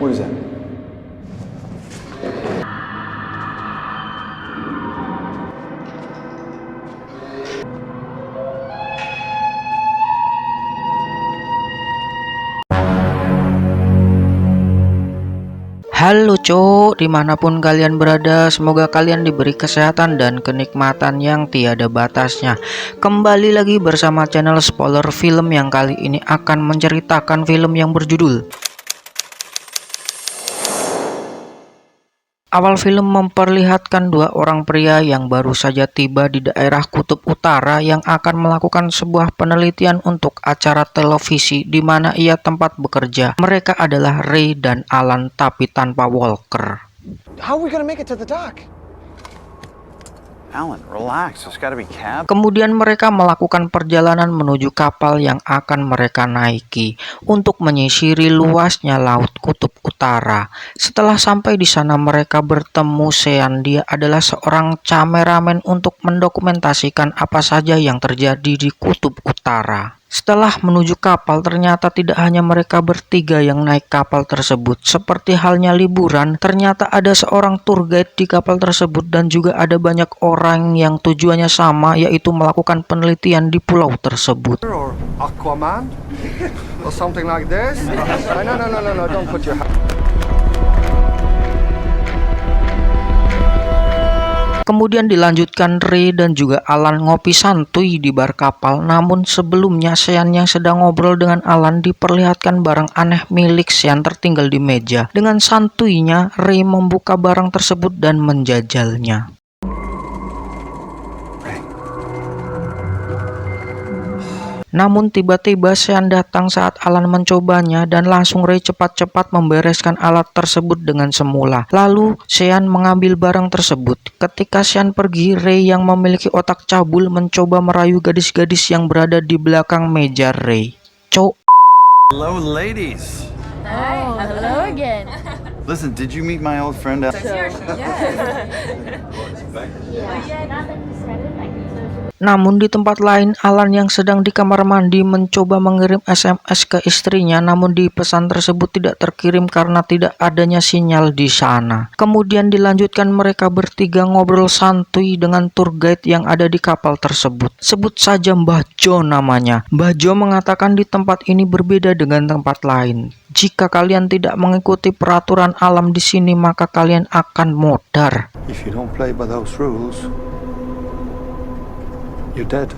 What is that? Halo cok, dimanapun kalian berada, semoga kalian diberi kesehatan dan kenikmatan yang tiada batasnya. Kembali lagi bersama channel Spoiler Film yang kali ini akan menceritakan film yang berjudul Awal film memperlihatkan dua orang pria yang baru saja tiba di daerah Kutub Utara yang akan melakukan sebuah penelitian untuk acara televisi di mana ia tempat bekerja. Mereka adalah Ray dan Alan tapi tanpa Walker. How are we gonna make it to the dock? Alan, relax. There's gotta be cab. Kemudian mereka melakukan perjalanan menuju kapal yang akan mereka naiki untuk menyisiri luasnya Laut Kutub Utara. Setelah sampai di sana mereka bertemu Sean. Dia adalah seorang kameramen untuk mendokumentasikan apa saja yang terjadi di Kutub Utara. Setelah menuju kapal, ternyata tidak hanya mereka bertiga yang naik kapal tersebut. Seperti halnya liburan, ternyata ada seorang tour guide di kapal tersebut dan juga ada banyak orang yang tujuannya sama, yaitu melakukan penelitian di pulau tersebut. Or Aquaman? Or something like this? No, don't put your... Kemudian dilanjutkan Ray dan juga Alan ngopi santuy di bar kapal. Namun sebelumnya Sean yang sedang ngobrol dengan Alan diperlihatkan barang aneh milik Sean tertinggal di meja. Dengan santuynya Ray membuka barang tersebut dan menjajalnya. Namun tiba-tiba Sean datang saat Alan mencobanya dan langsung Ray cepat-cepat membereskan alat tersebut dengan semula. Lalu Sean mengambil barang tersebut. Ketika Sean pergi, Ray yang memiliki otak cabul mencoba merayu gadis-gadis yang berada di belakang meja Ray. Cok. Hello, ladies. Oh, hello again. Listen, did you meet my old friend? Namun di tempat lain, Alan yang sedang di kamar mandi mencoba mengirim SMS ke istrinya, namun di pesan tersebut tidak terkirim karena tidak adanya sinyal di sana. Kemudian dilanjutkan mereka bertiga ngobrol santuy dengan tour guide yang ada di kapal tersebut. Sebut saja Mbah Jo namanya. Mbah Jo mengatakan di tempat ini berbeda dengan tempat lain. Jika kalian tidak mengikuti peraturan alam di sini, maka kalian akan modar. If you don't play by those rules, you're dead.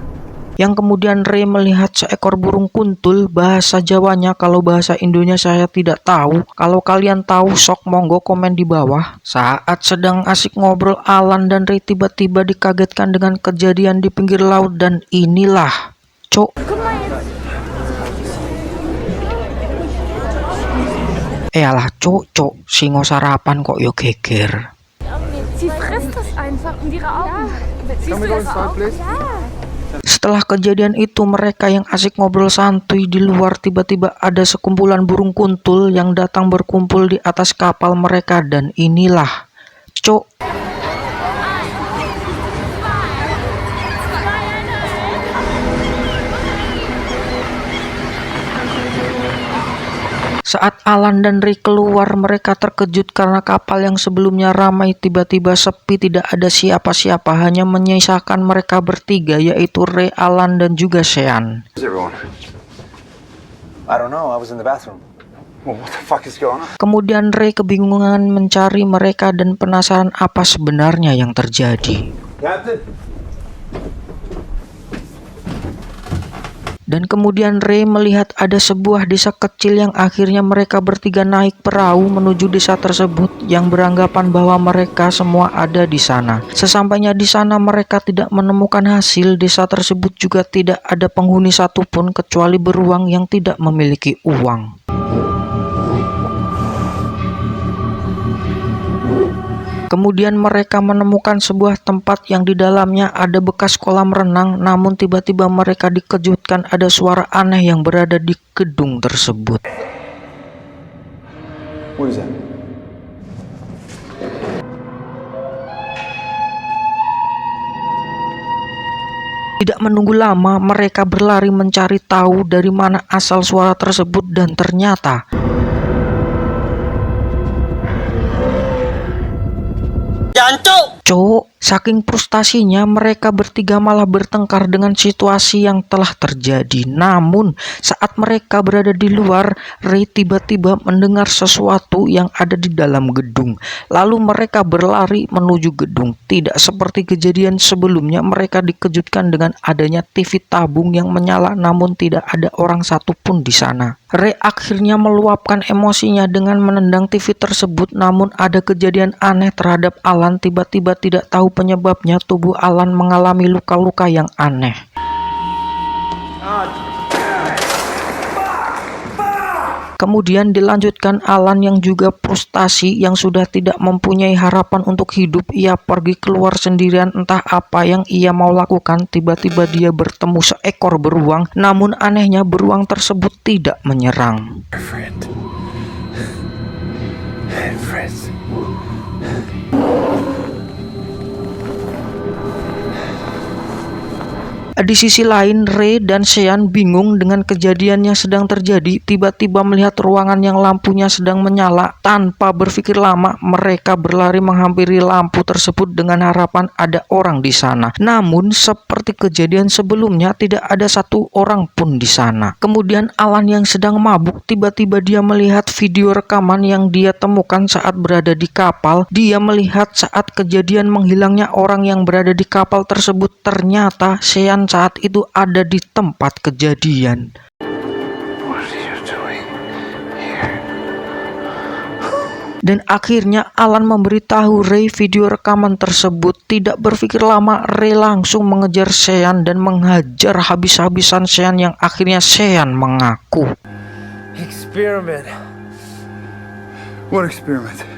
Yang kemudian Ray melihat seekor burung kuntul. Bahasa Jawanya, kalau bahasa Indonya saya tidak tahu. Kalau kalian tahu, sok monggo komen di bawah. Saat sedang asik ngobrol, Alan dan Ray tiba-tiba dikagetkan dengan kejadian di pinggir laut dan inilah, cok. Alah cok, singo sarapan kok yo geger. Sie frisst das einfach und ihre Augen. Siehst Can we du go das inside, auch? please? Setelah kejadian itu, mereka yang asik ngobrol santuy di luar, tiba-tiba ada sekumpulan burung kuntul yang datang berkumpul di atas kapal mereka dan inilah, cok. Saat Alan dan Ray keluar, mereka terkejut karena kapal yang sebelumnya ramai tiba-tiba sepi, tidak ada siapa-siapa, hanya menyisakan mereka bertiga, yaitu Ray, Alan, dan juga Sean. Where's everyone? I don't know, I was in the bathroom. Well, what the fuck is going on? Kemudian Ray kebingungan mencari mereka dan penasaran apa sebenarnya yang terjadi. Captain? Dan kemudian Ray melihat ada sebuah desa kecil yang akhirnya mereka bertiga naik perahu menuju desa tersebut yang beranggapan bahwa mereka semua ada di sana. Sesampainya di sana mereka tidak menemukan hasil. Desa tersebut juga tidak ada penghuni satupun kecuali beruang yang tidak memiliki uang. Kemudian mereka menemukan sebuah tempat yang di dalamnya ada bekas kolam renang, namun tiba-tiba mereka dikejutkan ada suara aneh yang berada di gedung tersebut. What is that? Tidak menunggu lama, mereka berlari mencari tahu dari mana asal suara tersebut dan ternyata Cowok, saking frustasinya mereka bertiga malah bertengkar dengan situasi yang telah terjadi. Namun saat mereka berada di luar, Ray tiba-tiba mendengar sesuatu yang ada di dalam gedung. Lalu mereka berlari menuju gedung. Tidak seperti kejadian sebelumnya, mereka dikejutkan dengan adanya TV tabung yang menyala namun tidak ada orang satupun di sana. Ray akhirnya meluapkan emosinya dengan menendang TV tersebut, namun ada kejadian aneh terhadap Alan. Tiba-tiba tidak tahu penyebabnya tubuh Alan mengalami luka-luka yang aneh. Kemudian dilanjutkan Alan yang juga frustasi, yang sudah tidak mempunyai harapan untuk hidup. Ia pergi keluar sendirian, entah apa yang ia mau lakukan. Tiba-tiba dia bertemu seekor beruang, namun anehnya beruang tersebut tidak menyerang. Di sisi lain, Ray dan Sean bingung dengan kejadian yang sedang terjadi. Tiba-tiba melihat ruangan yang lampunya sedang menyala. Tanpa berpikir lama, mereka berlari menghampiri lampu tersebut dengan harapan ada orang di sana. Namun, seperti kejadian sebelumnya, tidak ada satu orang pun di sana. Kemudian Alan yang sedang mabuk, tiba-tiba dia melihat video rekaman yang dia temukan saat berada di kapal. Dia melihat saat kejadian menghilangnya orang yang berada di kapal tersebut. Ternyata Sean saat itu ada di tempat kejadian. Dan akhirnya Alan memberitahu Ray video rekaman tersebut. Tidak berpikir lama, Ray langsung mengejar Sean dan menghajar habis-habisan Sean yang akhirnya Sean mengaku. Experiment. What experiment?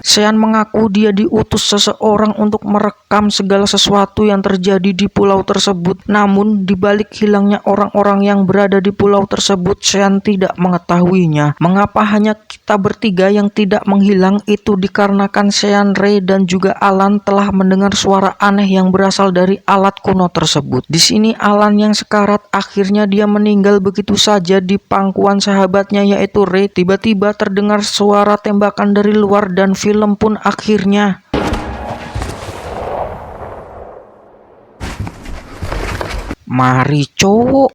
Sean mengaku dia diutus seseorang untuk merekam segala sesuatu yang terjadi di pulau tersebut. Namun di balik hilangnya orang-orang yang berada di pulau tersebut, Sean tidak mengetahuinya. Mengapa hanya kita bertiga yang tidak menghilang? Itu dikarenakan Sean, Ray, dan juga Alan telah mendengar suara aneh yang berasal dari alat kuno tersebut. Di sini Alan yang sekarat, akhirnya dia meninggal begitu saja di pangkuan sahabatnya yaitu Ray. Tiba-tiba terdengar suara tembakan dari luar dan film pun akhirnya mari cowok.